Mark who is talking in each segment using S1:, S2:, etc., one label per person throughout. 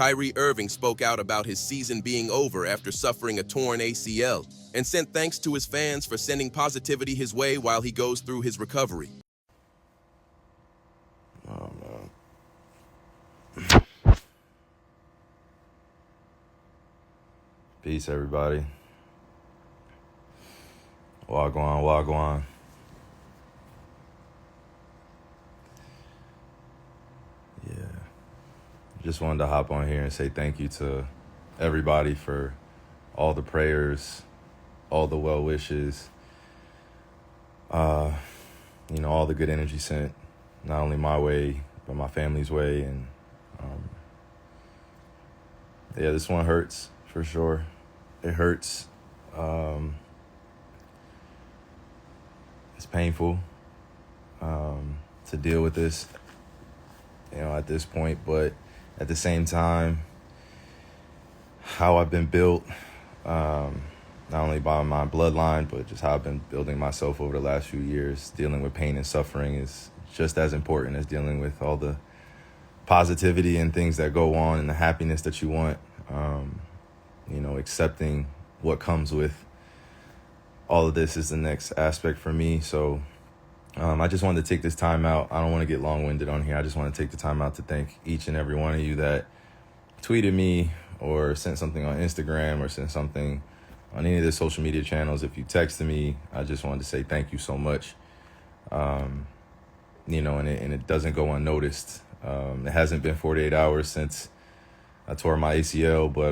S1: Kyrie Irving spoke out about his season being over after suffering a torn ACL and sent thanks to his fans for sending positivity his way while he goes through his recovery.
S2: Oh, man. Peace, everybody. Wagwan, wagwan. Yeah. Just wanted to hop on here and say thank you to everybody for all the prayers, all the well wishes, all the good energy sent, not only my way, but my family's way. And this one hurts for sure. It hurts. It's painful to deal with this, at this point. But at the same time, how I've been built, not only by my bloodline, but just how I've been building myself over the last few years, dealing with pain and suffering is just as important as dealing with all the positivity and things that go on and the happiness that you want. Accepting what comes with all of this is the next aspect for me. So I just wanted to take this time out. I don't want to get long-winded on here. I just want to take the time out to thank each and every one of you that tweeted me or sent something on Instagram or sent something on any of the social media channels. If you texted me, I just wanted to say thank you so much. And it doesn't go unnoticed. It hasn't been 48 hours since I tore my ACL, but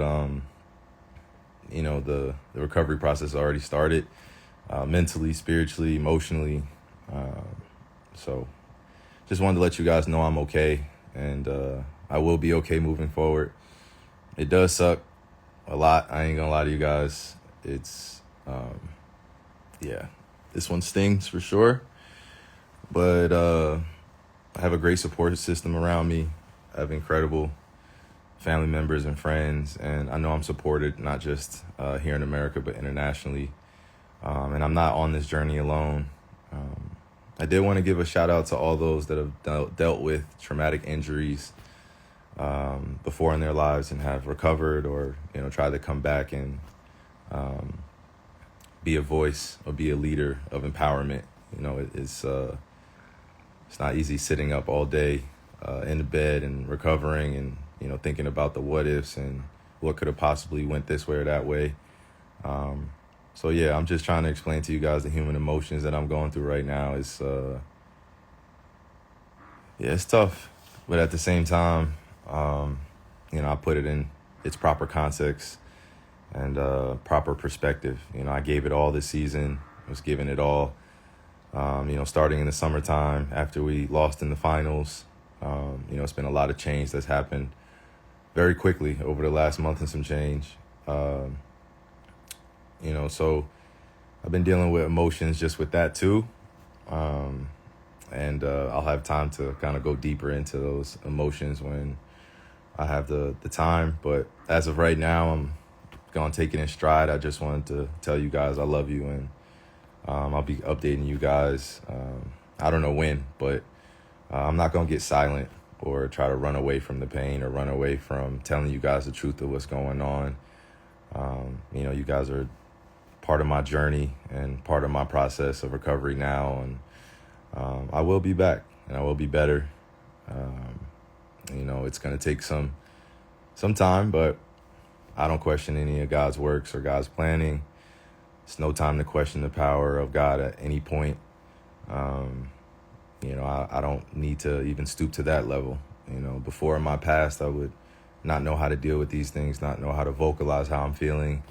S2: the recovery process already started, mentally, spiritually, emotionally. So just wanted to let you guys know I'm okay, and I will be okay moving forward. It does suck a lot. I ain't gonna lie to you guys. It's, this one stings for sure, but I have a great support system around me. I have incredible family members and friends, and I know I'm supported not just here in America, but internationally. And I'm not on this journey alone. I did want to give a shout out to all those that have dealt with traumatic injuries before in their lives and have recovered or, tried to come back and be a voice or be a leader of empowerment. It's not easy sitting up all day in the bed and recovering and, thinking about the what ifs and what could have possibly went this way or that way. So I'm just trying to explain to you guys the human emotions that I'm going through right now. It's tough, but at the same time, I put it in its proper context and proper perspective. I gave it all this season. I was giving it all, starting in the summertime after we lost in the finals. It's been a lot of change that's happened very quickly over the last month and some change. So I've been dealing with emotions just with that too. And I'll have time to kind of go deeper into those emotions when I have the time. But as of right now, I'm going to take it in stride. I just wanted to tell you guys I love you, and I'll be updating you guys. I don't know when, but I'm not going to get silent or try to run away from the pain or run away from telling you guys the truth of what's going on. You guys are part of my journey and part of my process of recovery now. And I will be back and I will be better. It's going to take some time, but I don't question any of God's works or God's planning. It's no time to question the power of God at any point. I don't need to even stoop to that level. Before in my past, I would not know how to deal with these things, not know how to vocalize how I'm feeling.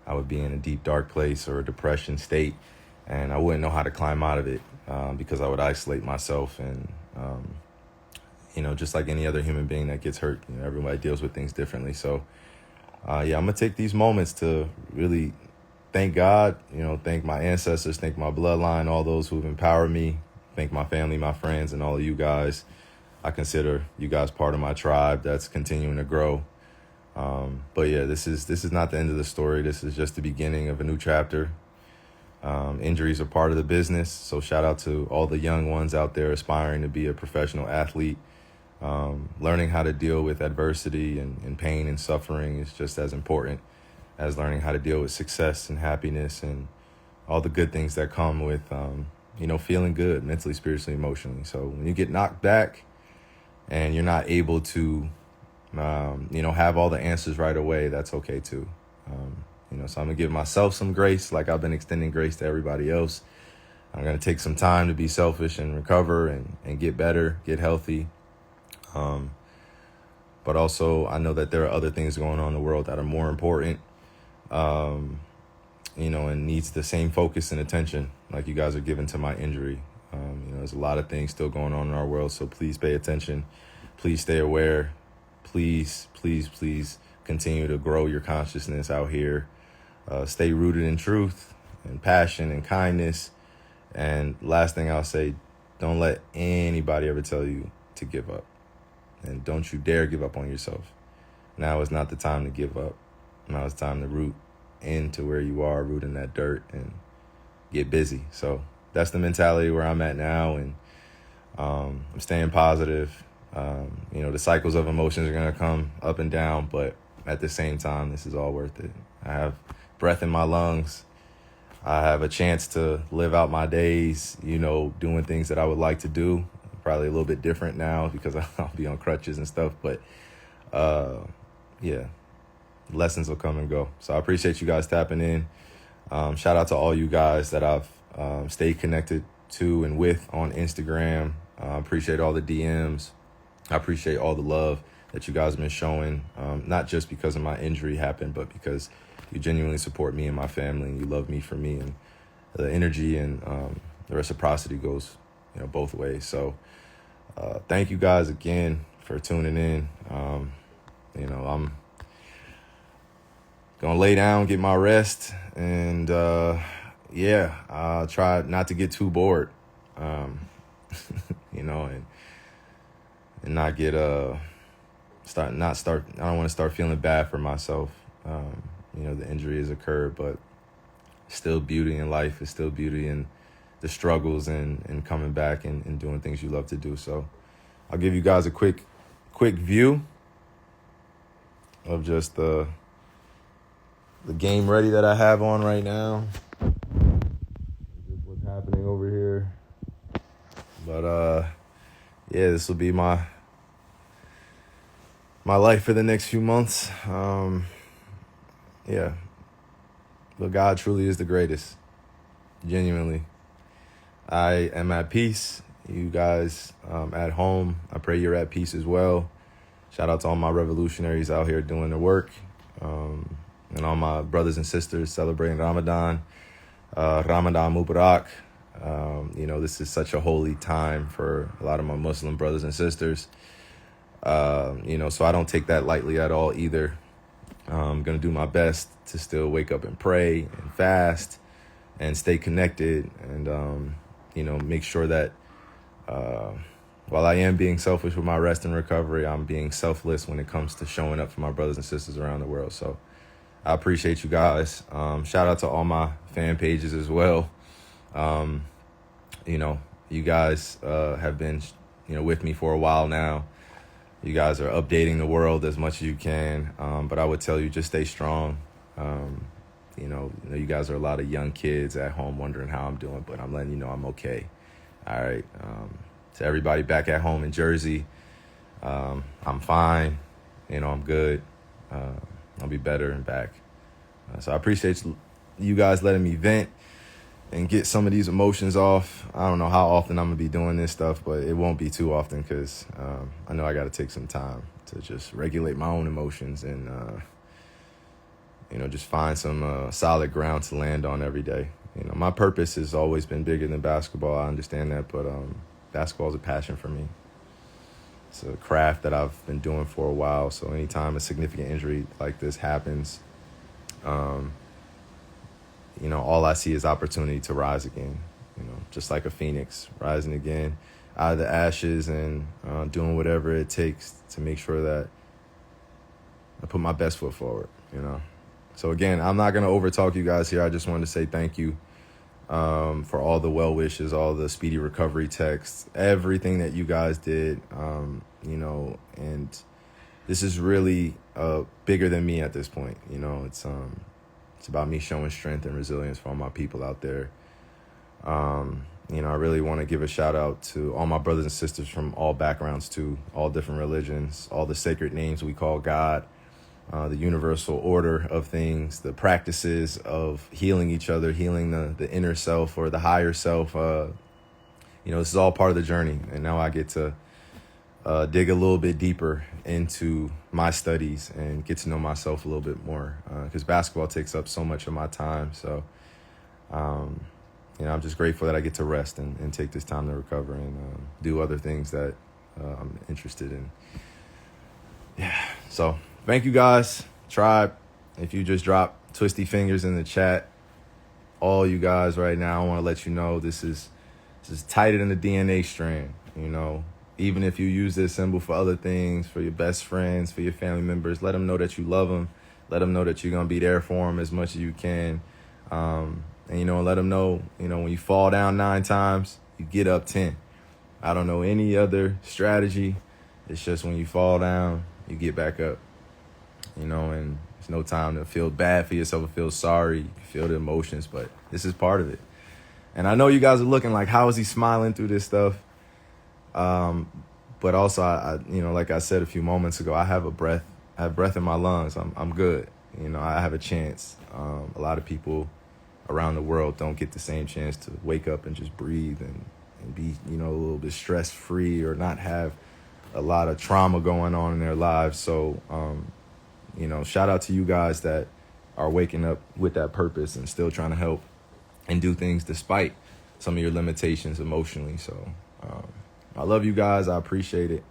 S2: I would be in a deep, dark place or a depression state, and I wouldn't know how to climb out of it because I would isolate myself. And, just like any other human being that gets hurt, everybody deals with things differently. So, I'm going to take these moments to really thank God, thank my ancestors, thank my bloodline, all those who've empowered me, thank my family, my friends, and all of you guys. I consider you guys part of my tribe that's continuing to grow. This is not the end of the story. This is just the beginning of a new chapter. Injuries are part of the business. So shout out to all the young ones out there aspiring to be a professional athlete. Learning how to deal with adversity and pain and suffering is just as important as learning how to deal with success and happiness and all the good things that come with, feeling good mentally, spiritually, emotionally. So when you get knocked back and you're not able to, have all the answers right away, that's okay too. So I'm gonna give myself some grace, like I've been extending grace to everybody else. I'm gonna take some time to be selfish and recover and get better, get healthy. But also I know that there are other things going on in the world that are more important, and needs the same focus and attention like you guys are giving to my injury. There's a lot of things still going on in our world, so please pay attention. Please stay aware. Please, please, please continue to grow your consciousness out here. Stay rooted in truth and passion and kindness. And last thing I'll say, don't let anybody ever tell you to give up. And don't you dare give up on yourself. Now is not the time to give up. Now it's time to root into where you are, root in that dirt and get busy. So that's the mentality where I'm at now. And I'm staying positive. The cycles of emotions are going to come up and down, but at the same time, this is all worth it. I have breath in my lungs. I have a chance to live out my days, doing things that I would like to do. Probably a little bit different now because I'll be on crutches and stuff. But, lessons will come and go. So I appreciate you guys tapping in. Shout out to all you guys that I've stayed connected to and with on Instagram. I appreciate all the DMs. I appreciate all the love that you guys have been showing, not just because of my injury happened, but because you genuinely support me and my family and you love me for me, and the energy and the reciprocity goes, both ways. So thank you guys again for tuning in. I'm gonna lay down, get my rest, and I'll try not to get too bored, and not get I don't want to start feeling bad for myself. The injury has occurred, but still beauty in life is still beauty in the struggles and coming back and doing things you love to do. So I'll give you guys a quick view of just the game ready that I have on right now. Just what's happening over here. But this will be my life for the next few months. But God truly is the greatest. Genuinely. I am at peace. You guys at home, I pray you're at peace as well. Shout out to all my revolutionaries out here doing the work. And all my brothers and sisters celebrating Ramadan. Ramadan Mubarak. This is such a holy time for a lot of my Muslim brothers and sisters. So I don't take that lightly at all either. I'm going to do my best to still wake up and pray and fast and stay connected and, make sure that while I am being selfish with my rest and recovery, I'm being selfless when it comes to showing up for my brothers and sisters around the world. So I appreciate you guys. Shout out to all my fan pages as well. You guys have been, with me for a while now. You guys are updating the world as much as you can. But I would tell you, just stay strong. You guys are a lot of young kids at home wondering how I'm doing, but I'm letting you know I'm okay. All right. To everybody back at home in Jersey, I'm fine. I'm good. I'll be better and back. So I appreciate you guys letting me vent and get some of these emotions off. I don't know how often I'm going to be doing this stuff, but it won't be too often because I know I got to take some time to just regulate my own emotions and, just find some solid ground to land on every day. My purpose has always been bigger than basketball. I understand that, but basketball is a passion for me. It's a craft that I've been doing for a while. So anytime a significant injury like this happens, all I see is opportunity to rise again, just like a phoenix, rising again out of the ashes and doing whatever it takes to make sure that I put my best foot forward, So again, I'm not going to overtalk you guys here. I just wanted to say thank you. for all the well wishes, all the speedy recovery texts, everything that you guys did, and this is really bigger than me at this point. It's about me showing strength and resilience for all my people out there. I really want to give a shout out to all my brothers and sisters from all backgrounds too, all different religions, all the sacred names we call God, the universal order of things, the practices of healing each other, healing the inner self or the higher self. This is all part of the journey. And now I get to dig a little bit deeper into my studies and get to know myself a little bit more, because basketball takes up so much of my time. So, I'm just grateful that I get to rest and take this time to recover and do other things that I'm interested in. Yeah. So thank you guys, tribe. If you just dropped twisty fingers in the chat, all you guys right now, I want to let you know this is tighter than the DNA strand. Even if you use this symbol for other things, for your best friends, for your family members, let them know that you love them. Let them know that you're going to be there for them as much as you can. And let them know, when you fall down 9 times, you get up 10. I don't know any other strategy. It's just when you fall down, you get back up. And there's no time to feel bad for yourself or feel sorry. You can feel the emotions, but this is part of it. And I know you guys are looking like, how is he smiling through this stuff? But also, I like I said a few moments ago, I have breath in my lungs. I'm good. I have a chance. A lot of people around the world don't get the same chance to wake up and just breathe and be, a little bit stress free or not have a lot of trauma going on in their lives. So, shout out to you guys that are waking up with that purpose and still trying to help and do things despite some of your limitations emotionally. So, I love you guys. I appreciate it.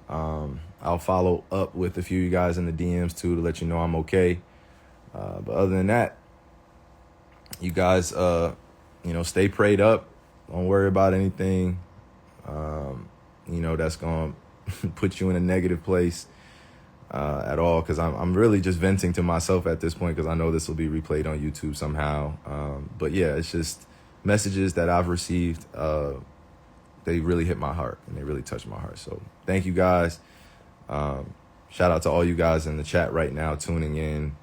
S2: I'll follow up with a few of you guys in the DMs too to let you know I'm okay. But other than that, you guys, stay prayed up. Don't worry about anything, that's going to put you in a negative place at all. Because I'm really just venting to myself at this point, because I know this will be replayed on YouTube somehow. But yeah, it's just messages that I've received. They really hit my heart and they really touched my heart. So thank you guys. Shout out to all you guys in the chat right now tuning in.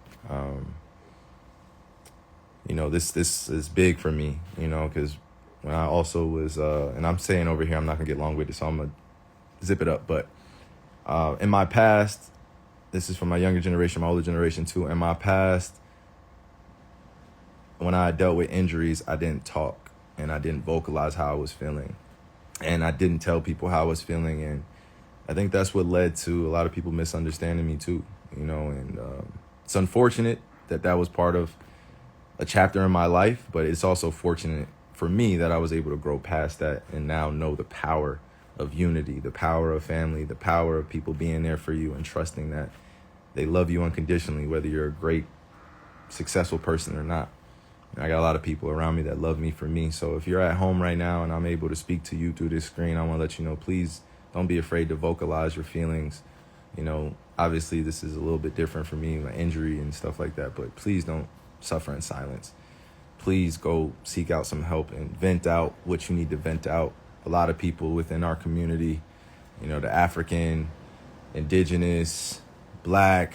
S2: This is big for me, because when I also was, and I'm saying over here, I'm not gonna get long with it, so I'm gonna zip it up. But in my past, this is for my younger generation, my older generation too. In my past, when I dealt with injuries, I didn't talk and I didn't vocalize how I was feeling. And I didn't tell people how I was feeling. And I think that's what led to a lot of people misunderstanding me too, and it's unfortunate that was part of a chapter in my life, but it's also fortunate for me that I was able to grow past that and now know the power of unity, the power of family, the power of people being there for you and trusting that they love you unconditionally, whether you're a great, successful person or not. I got a lot of people around me that love me for me. So if you're at home right now and I'm able to speak to you through this screen, I want to let you know, please don't be afraid to vocalize your feelings. Obviously this is a little bit different for me, my injury and stuff like that, but please don't suffer in silence. Please go seek out some help and vent out what you need to vent out. A lot of people within our community, the African, indigenous, Black,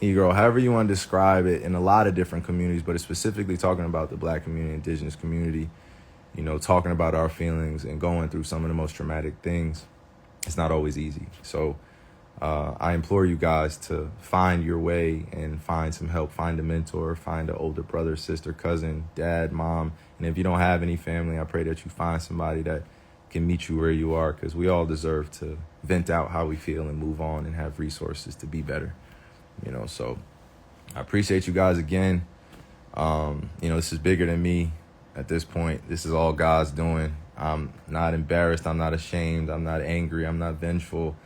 S2: Negro, however you want to describe it, in a lot of different communities, but it's specifically talking about the Black community, indigenous community, talking about our feelings and going through some of the most traumatic things. It's not always easy. So I implore you guys to find your way and find some help, find a mentor, find an older brother, sister, cousin, dad, mom. And if you don't have any family, I pray that you find somebody that can meet you where you are, because we all deserve to vent out how we feel and move on and have resources to be better. So I appreciate you guys again. This is bigger than me at this point. This is all God's doing. I'm not embarrassed. I'm not ashamed. I'm not angry. I'm not vengeful.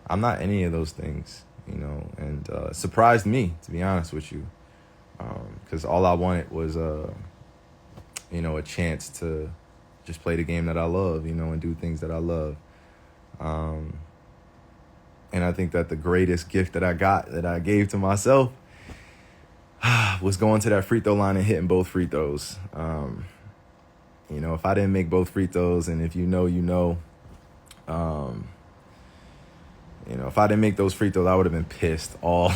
S2: I'm not any of those things, and it surprised me, to be honest with you, because all I wanted was, a chance to just play the game that I love, and do things that I love. And I think that the greatest gift that I gave to myself was going to that free throw line and hitting both free throws. You know, if I didn't make both free throws, and if you know, you know, you know, if I didn't make those free throws, I would have been pissed all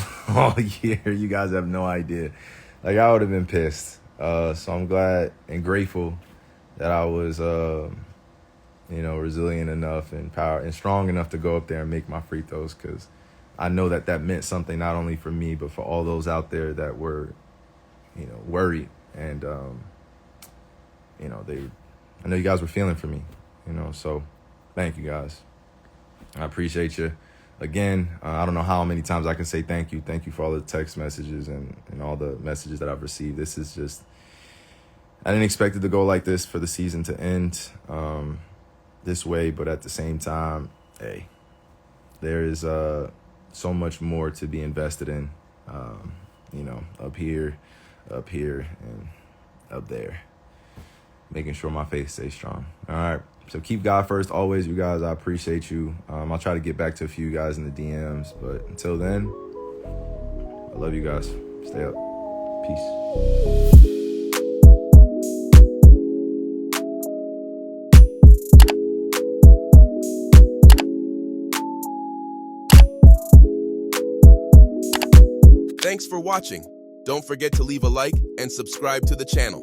S2: year. You guys have no idea. Like, I would have been pissed. So I'm glad and grateful that I was, you know, resilient enough and strong enough to go up there and make my free throws, because I know that meant something not only for me, but for all those out there that were, you know, worried. And, you know, I know you guys were feeling for me, you know, so thank you guys. I appreciate you. Again, I don't know how many times I can say thank you. Thank you for all the text messages and all the messages that I've received. This is just, I didn't expect it to go like this for the season to end this way, but at the same time, hey, there is so much more to be invested in, you know, up here, and up there, making sure my faith stays strong. All right. So keep God first always, you guys. I appreciate you. I'll try to get back to a few guys in the DMs, but until then, I love you guys. Stay up. Peace.
S1: Thanks for watching. Don't forget to leave a like and subscribe to the channel.